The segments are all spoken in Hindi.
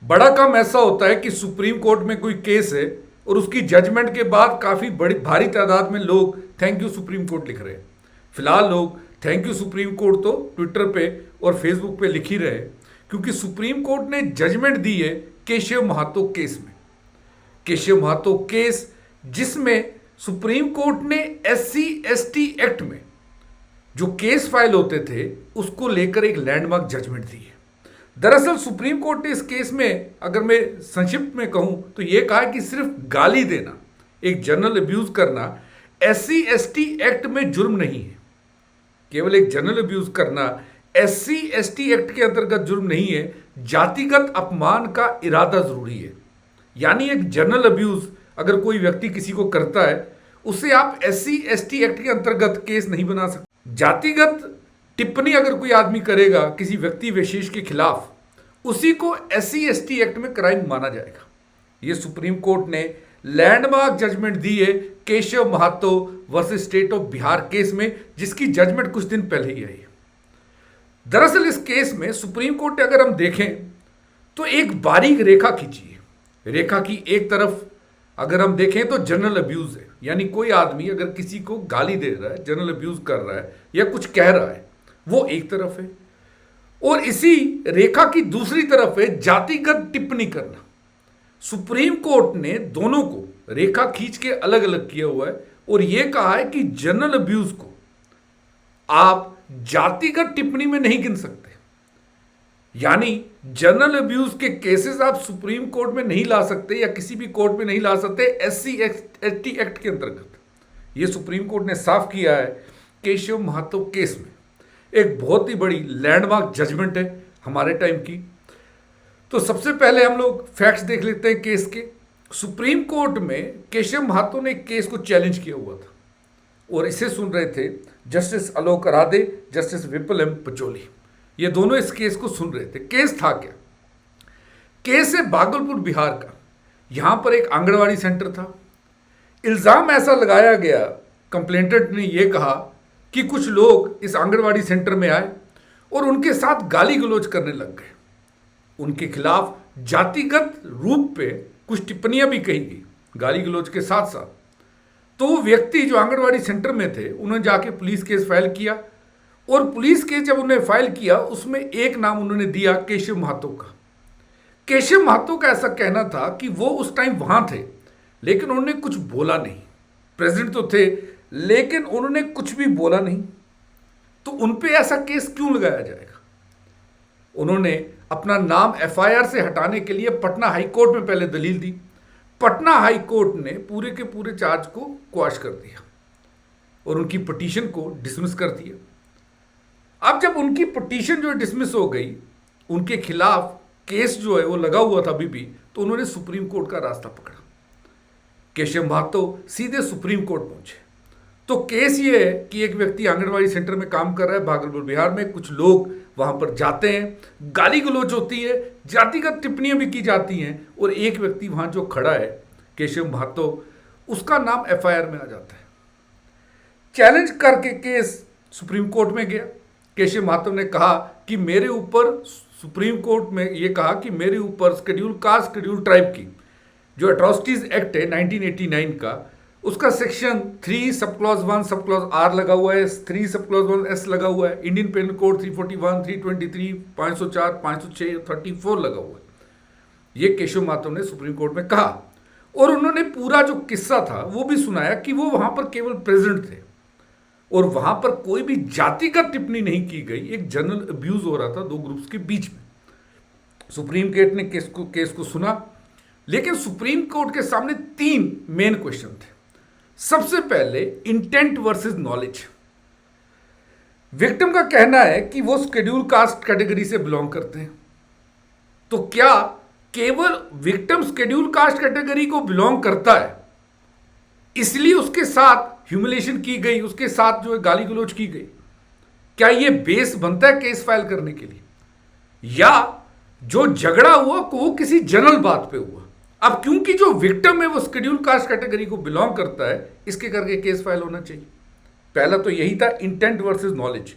बड़ा कम ऐसा होता है कि सुप्रीम कोर्ट में कोई केस है और उसकी जजमेंट के बाद काफी बड़ी भारी तादाद में लोग थैंक यू सुप्रीम कोर्ट लिख रहे हैं। फिलहाल लोग थैंक यू सुप्रीम कोर्ट तो ट्विटर पे और फेसबुक पे लिख ही रहे हैं, क्योंकि सुप्रीम कोर्ट ने जजमेंट दी है केशव महातो केस में। केशव महातो केस जिसमें सुप्रीम कोर्ट ने SC ST एक्ट में जो केस फाइल होते थे उसको लेकर एक लैंडमार्क जजमेंट दी है। दरअसल सुप्रीम कोर्ट ने इस केस में, अगर मैं संक्षिप्त में कहूं तो यह कहा कि सिर्फ गाली देना, एक जनरल अब्यूज करना SC ST एक्ट में जुर्म नहीं है। केवल एक जनरल अब्यूज करना SC ST एक्ट के अंतर्गत जुर्म नहीं है, जातिगत अपमान का इरादा जरूरी है। यानी एक जनरल अब्यूज अगर कोई व्यक्ति किसी को करता है उसे आप SC ST एक्ट के अंतर्गत केस नहीं बना सकते। जातिगत टिप्पणी अगर कोई आदमी करेगा किसी व्यक्ति विशेष के खिलाफ, उसी को SC ST एक्ट में क्राइम माना जाएगा। यह सुप्रीम कोर्ट ने लैंडमार्क जजमेंट दी है Keshav Mahato versus State of Bihar case में, जिसकी जजमेंट कुछ दिन पहले ही आई है। दरअसल इस केस में सुप्रीम कोर्ट ने, अगर हम देखें तो एक बारीक रेखा खींची है। रेखा की एक तरफ अगर हम देखें तो जनरल अब्यूज है, यानी कोई आदमी अगर किसी को गाली दे रहा है, जनरल अब्यूज कर रहा है या कुछ कह रहा है, वो एक तरफ है। और इसी रेखा की दूसरी तरफ है जातिगत टिप्पणी करना। सुप्रीम कोर्ट ने दोनों को रेखा खींच के अलग अलग किया हुआ है और यह कहा है कि जनरल अब्यूज को आप जातिगत टिप्पणी में नहीं गिन सकते। यानी जनरल अब्यूज के केसेस आप सुप्रीम कोर्ट में नहीं ला सकते या किसी भी कोर्ट में नहीं ला सकते SC ST एक्ट के अंतर्गत। यह सुप्रीम कोर्ट ने साफ किया है केशव महातो केस में। एक बहुत ही बड़ी लैंडमार्क जजमेंट है हमारे टाइम की। तो सबसे पहले हम लोग फैक्ट्स देख लेते हैं केस के। सुप्रीम कोर्ट में केशव महातो ने एक केस को चैलेंज किया हुआ था और इसे सुन रहे थे जस्टिस आलोक राधे, जस्टिस विपुल M पचौली। ये दोनों इस केस को सुन रहे थे। केस था क्या? केस है भागलपुर बिहार का। यहां पर एक आंगनवाड़ी सेंटर था। इल्जाम ऐसा लगाया गया, कंप्लेंटेंट ने यह कहा कि कुछ लोग इस आंगनवाड़ी सेंटर में आए और उनके साथ गाली गलौज करने लग गए। उनके खिलाफ जातिगत रूप पे कुछ टिप्पणियां भी कही गई गाली गलौज के साथ साथ। तो वो व्यक्ति जो आंगनवाड़ी सेंटर में थे, उन्होंने जाके पुलिस केस फाइल किया और पुलिस केस जब उन्होंने फाइल किया उसमें एक नाम उन्होंने दिया केशव महातो का। केशव महातो का ऐसा कहना था कि वो उस टाइम वहां थे लेकिन उन्होंने कुछ बोला नहीं। प्रेसिडेंट तो थे लेकिन उन्होंने कुछ भी बोला नहीं। तो उन पे ऐसा केस क्यों लगाया जाएगा? उन्होंने अपना नाम FIR से हटाने के लिए पटना हाई कोर्ट में पहले दलील दी। पटना हाई कोर्ट ने पूरे के पूरे चार्ज को क्वाश कर दिया और उनकी पिटीशन को डिसमिस कर दिया। अब जब उनकी पिटीशन जो है डिसमिस हो गई, उनके खिलाफ केस जो है वो लगा हुआ था अभी भी, तो उन्होंने सुप्रीम कोर्ट का रास्ता पकड़ा। केशव महातो सीधे सुप्रीम कोर्ट पहुंचे। तो केस ये है कि एक व्यक्ति आंगनवाड़ी सेंटर में काम कर रहा है भागलपुर बिहार में। कुछ लोग वहां पर जाते हैं, गाली गलौज होती है, जातिगत टिप्पणियां भी की जाती हैं और एक व्यक्ति वहां जो खड़ा है केशव महातो, उसका नाम FIR में आ जाता है। चैलेंज करके केस सुप्रीम कोर्ट में गया। केशव महातो ने कहा कि मेरे ऊपर, सुप्रीम कोर्ट में यह कहा कि मेरे ऊपर शेड्यूल कास्ट शेड्यूल ट्राइब की जो एट्रोसिटीज एक्ट है 1989 का, उसका section 3 sub clause 1 sub clause R लगा हुआ है, 3 सब क्लॉज 1 S लगा हुआ है, इंडियन पेनल कोड 341, 323, 504, 506, 34 लगा हुआ है। ये केशव महातो ने सुप्रीम कोर्ट में कहा और उन्होंने पूरा जो किस्सा था वो भी सुनाया कि वो वहां पर केवल प्रेसिडेंट थे और वहां पर कोई भी जातिगत टिप्पणी नहीं की गई। एक जनरल अब्यूज हो रहा था दो ग्रुप्स के बीच में। सुप्रीम कोर्ट ने केस को सुना, लेकिन सुप्रीम कोर्ट के सामने 3 मेन क्वेश्चन थे। सबसे पहले इंटेंट वर्सेस नॉलेज। विक्टिम का कहना है कि वो शेड्यूल कास्ट कैटेगरी से बिलोंग करते हैं। तो क्या केवल विक्टिम शेड्यूल कास्ट कैटेगरी को बिलोंग करता है इसलिए उसके साथ ह्यूमिलेशन की गई, उसके साथ जो है गाली गलौज की गई? क्या यह बेस बनता है केस फाइल करने के लिए? या जो झगड़ा हुआ वो किसी जनरल बात पे हुआ? अब क्योंकि जो विक्टिम है वो शेड्यूल कास्ट कैटेगरी को बिलोंग करता है, इसके करके केस फाइल होना चाहिए। पहला तो यही था, इंटेंट वर्सेस नॉलेज।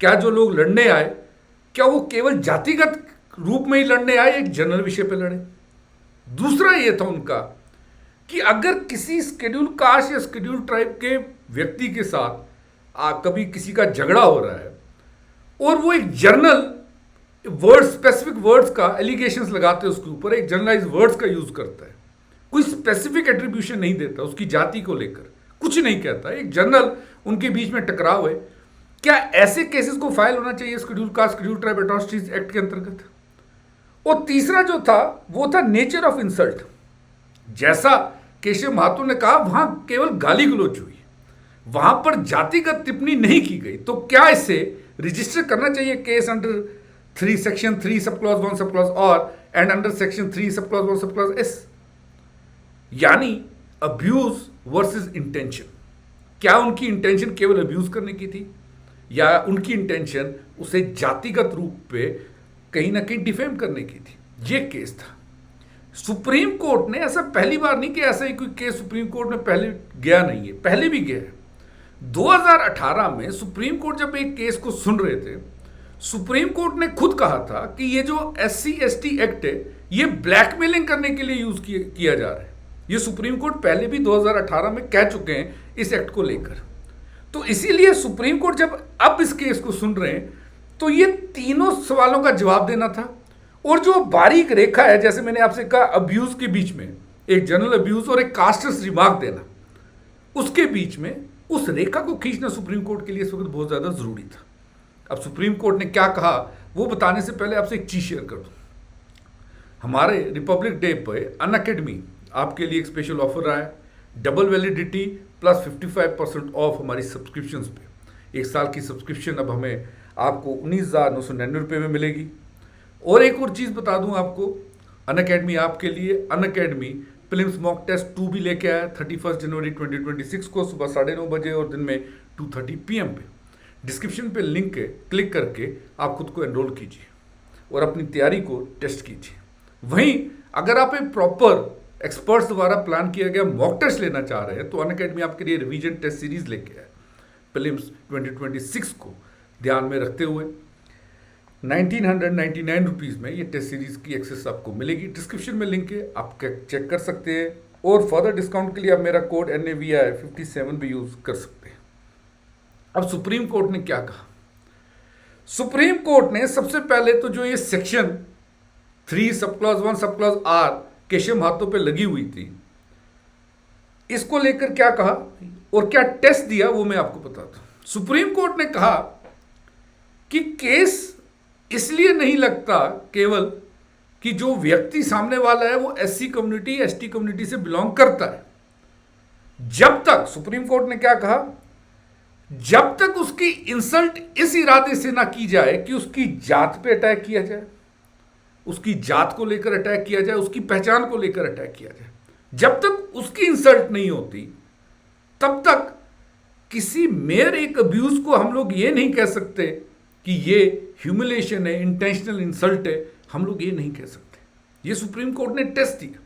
क्या जो लोग लड़ने आए क्या वो केवल जातिगत रूप में ही लड़ने आए, एक जनरल विषय पे लड़े। दूसरा ये था उनका कि अगर किसी शेड्यूल कास्ट या शेड्यूल ट्राइब के व्यक्ति के साथ कभी किसी का झगड़ा हो रहा है और वो एक जर्नल वर्ड, स्पेसिफिक वर्ड्स का एलिगेशंस लगाते हैं उसके ऊपर, एक जनरलाइज वर्ड्स का यूज करता है, कोई स्पेसिफिक एट्रीब्यूशन नहीं देता उसकी जाति को लेकर, कुछ नहीं कहता, एक जनरल उनके बीच में टकराव है, क्या ऐसे केसेस को फाइल होना चाहिए schedule caste schedule tribe atrocities act के अंतर्गत? और तीसरा जो था वो था नेचर ऑफ इंसल्ट। जैसा केशव महतो ने कहा, वहां केवल गाली गलौज हुई, वहां पर जातिगत टिप्पणी नहीं की गई, तो क्या इसे रजिस्टर करना चाहिए case under 3 section 3 sub clause 1 sub clause और and under section 3 sub clause 1 sub clause S, यानी अब्यूज वर्सेस इंटेंशन। क्या उनकी इंटेंशन केवल अब्यूज करने की थी या उनकी इंटेंशन उसे जातिगत रूप पे कहीं ना कहीं डिफेम करने की थी? ये केस था। सुप्रीम कोर्ट ने, ऐसा पहली बार नहीं कि ऐसा ही कोई केस सुप्रीम कोर्ट में पहले गया नहीं है, पहले भी गया है। 2018 में सुप्रीम कोर्ट जब एक केस को सुन रहे थे, सुप्रीम कोर्ट ने खुद कहा था कि ये जो SC/ST एक्ट है ये ब्लैकमेलिंग करने के लिए यूज किया जा रहा है। ये सुप्रीम कोर्ट पहले भी 2018 में कह चुके हैं इस एक्ट को लेकर। तो इसीलिए सुप्रीम कोर्ट जब अब इस केस को सुन रहे हैं तो ये तीनों सवालों का जवाब देना था। और जो बारीक रेखा है, जैसे मैंने आपसे कहा, अब्यूज के बीच में एक जनरल अब्यूज और एक कास्टर्स रिमार्क देना, उसके बीच में उस रेखा को खींचना सुप्रीम कोर्ट के लिए इस वक्त बहुत ज्यादा जरूरी था। अब सुप्रीम कोर्ट ने क्या कहा वो बताने से पहले आपसे एक चीज शेयर कर दूं। हमारे रिपब्लिक डे पे अनअकैडमी आपके लिए एक स्पेशल ऑफर रहा है, डबल वैलिडिटी प्लस 55% ऑफ हमारी सब्सक्रिप्शन पे। 1 साल की सब्सक्रिप्शन अब हमें आपको 19,999 रुपये में मिलेगी। और एक और चीज़ बता दूं आपको, अनअकैडमी आपके लिए अनअकैडमी प्रीलिम्स मॉक टेस्ट 2 भी लेके आया 31 जनवरी 2026 को सुबह 9:30 बजे और दिन में 2:30 PM पे। डिस्क्रिप्शन पे लिंक है, क्लिक करके आप खुद को एनरोल कीजिए और अपनी तैयारी को टेस्ट कीजिए। वहीं अगर आप एक प्रॉपर एक्सपर्ट्स द्वारा प्लान किया गया मॉक टेस्ट लेना चाह रहे हैं तो अनअकैडमी आपके लिए रिवीजन टेस्ट सीरीज लेके आए प्रीलिम्स 2026 को ध्यान में रखते हुए। 1999 रुपीज़ में ये टेस्ट सीरीज की एक्सेस आपको मिलेगी। डिस्क्रिप्शन में लिंक है, आप चेक कर सकते हैं। और फर्दर डिस्काउंट के लिए आप मेरा कोड NAVI57 भी यूज कर सकते हैं। अब सुप्रीम कोर्ट ने क्या कहा? सुप्रीम कोर्ट ने सबसे पहले तो जो ये section 3 sub clause 1 sub clause R Keshav Mahato पे लगी हुई थी, इसको लेकर क्या कहा और क्या टेस्ट दिया वो मैं आपको बताता हूं। सुप्रीम कोर्ट ने कहा कि केस इसलिए नहीं लगता केवल कि जो व्यक्ति सामने वाला है वो SC कम्युनिटी ST कम्युनिटी से बिलोंग करता है, जब तक, सुप्रीम कोर्ट ने क्या कहा, जब तक उसकी इंसल्ट इस इरादे से ना की जाए कि उसकी जात पे अटैक किया जाए, उसकी जात को लेकर अटैक किया जाए, उसकी पहचान को लेकर अटैक किया जाए, जब तक उसकी इंसल्ट नहीं होती तब तक किसी मेयर एक अब्यूज को हम लोग ये नहीं कह सकते कि ये ह्यूमिलेशन है, इंटेंशनल इंसल्ट है, हम लोग ये नहीं कह सकते। ये सुप्रीम कोर्ट ने टेस्ट दिया।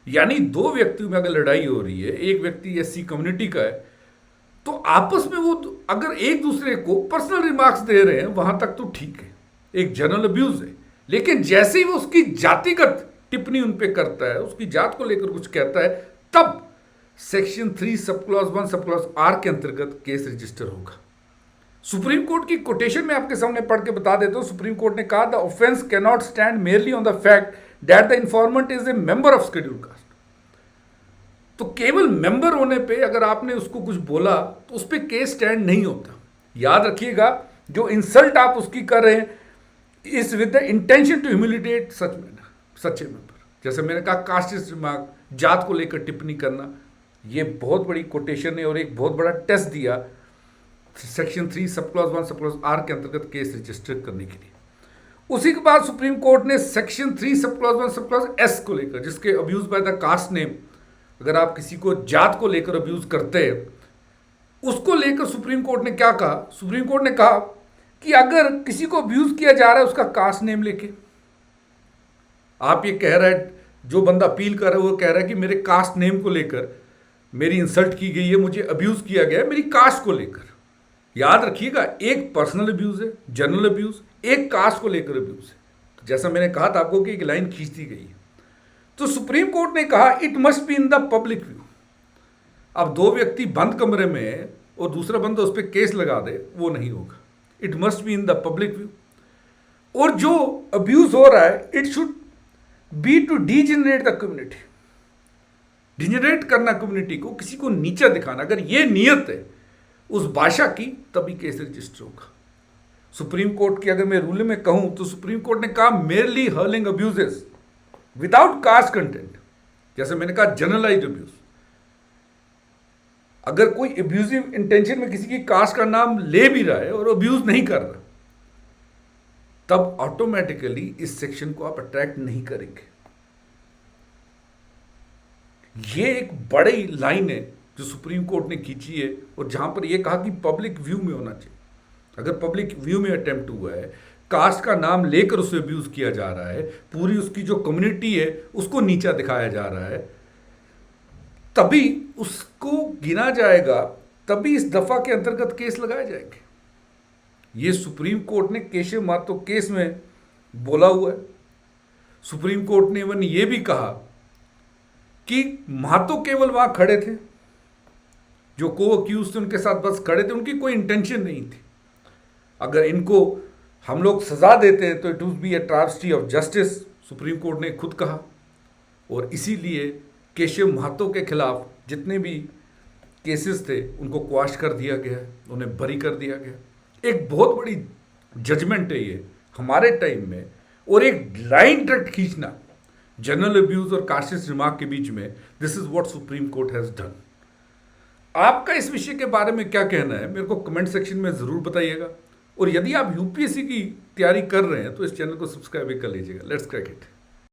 यानी 2 व्यक्तियों में अगर लड़ाई हो रही है, एक व्यक्ति SC कम्युनिटी का है, तो आपस में वो अगर एक दूसरे को पर्सनल रिमार्क्स दे रहे हैं वहां तक तो ठीक है, एक जनरल अब्यूज है। लेकिन जैसे ही वो उसकी जातिगत टिप्पणी उन पे करता है, उसकी जात को लेकर कुछ कहता है, तब section 3 sub clause 1 sub clause R के अंतर्गत केस रजिस्टर होगा। सुप्रीम कोर्ट की कोटेशन में आपके सामने पढ़ के बता देता हूं। सुप्रीम कोर्ट ने कहा, the offence can not stand merely on the fact that the informant is a member of schedule caste. तो केवल मेंबर होने पे अगर आपने उसको कुछ बोला तो उस पर केस स्टैंड नहीं होता। याद रखिएगा, जो इंसल्ट आप उसकी कर रहे हैं is with the intention to humiliate such a member. जैसे मैंने कहा, कास्टिस्ट रिमार्क, जात को लेकर टिप्पणी करना, ये बहुत बड़ी कोटेशन है और एक बहुत बड़ा टेस्ट दिया section 3 sub clause 1 sub clause R के अंतर्गत केस रजिस्टर करने के लिए। उसी के बाद सुप्रीम कोर्ट ने section 3 sub clause 1 sub clause S को लेकर, जिसके abuse by the caste name, अगर आप किसी को जात को लेकर अब्यूज करते हैं, उसको लेकर सुप्रीम कोर्ट ने क्या कहा? सुप्रीम कोर्ट ने कहा कि अगर किसी को अब्यूज किया जा रहा है उसका कास्ट नेम लेके, आप ये कह रहा है, जो बंदा अपील कर रहा है वो कह रहा है कि मेरे कास्ट नेम को लेकर मेरी इंसल्ट की गई है, मुझे अब्यूज किया गया है मेरी कास्ट को लेकर। याद रखिएगा, एक पर्सनल अब्यूज है, जनरल अब्यूज, एक कास्ट को लेकर अब्यूज है। तो जैसा मैंने कहा था आपको कि एक लाइन खींच दी गई है। तो सुप्रीम कोर्ट ने कहा it must be in the public view. अब दो व्यक्ति बंद कमरे में है और दूसरा बंदा उस पर केस लगा दे, वो नहीं होगा। It must be in the public view. और जो अब्यूज हो रहा है it should be to degenerate the community, degenerate करना कम्युनिटी को, किसी को नीचा दिखाना। अगर ये नियत है उस भाषा की तभी केस रजिस्टर होगा। सुप्रीम कोर्ट की अगर मैं रूल में कहूं तो सुप्रीम कोर्ट ने कहा merely hurling abuses without caste content, जैसे मैंने कहा जनरलाइज्ड अब्यूज। अगर कोई अब्यूजिव इंटेंशन में किसी की कास्ट का नाम ले भी रहा है और अब्यूज नहीं कर रहा, तब ऑटोमेटिकली इस सेक्शन को आप अट्रैक्ट नहीं करेंगे। ये एक बड़ी लाइन है जो सुप्रीम कोर्ट ने खींची है, और जहां पर यह कहा कि पब्लिक व्यू में होना चाहिए। अगर पब्लिक व्यू में अटेम्प्ट हुआ है, कास्ट का नाम लेकर उसे अब्यूज किया जा रहा है, पूरी उसकी जो कम्युनिटी है उसको नीचा दिखाया जा रहा है, तभी उसको गिना जाएगा, तभी इस दफा के अंतर्गत केस लगाए जाएंगे। ये सुप्रीम कोर्ट ने केशव महतो केस में बोला हुआ है। सुप्रीम कोर्ट ने इवन ये भी कहा कि महतो केवल वहां खड़े थे, जो को अक्यूज थे उनके साथ बस खड़े थे, उनकी कोई इंटेंशन नहीं थी। अगर इनको हम लोग सजा देते हैं तो it would be a travesty of justice, Supreme Court ने खुद कहा। और इसीलिए केशव महतो के खिलाफ जितने भी केसेस थे उनको क्वाश कर दिया गया, उन्हें बरी कर दिया गया। एक बहुत बड़ी जजमेंट है ये हमारे टाइम में, और एक लाइन डायरेक्ट खींचना जनरल अब्यूज और कास्टिस्ट रिमार्क के बीच में, this is what supreme court has done. आपका इस विषय के बारे में क्या कहना है मेरे को कमेंट सेक्शन में ज़रूर बताइएगा। और यदि आप यूपीएससी की तैयारी कर रहे हैं तो इस चैनल को सब्सक्राइब कर लीजिएगा। Let's crack it.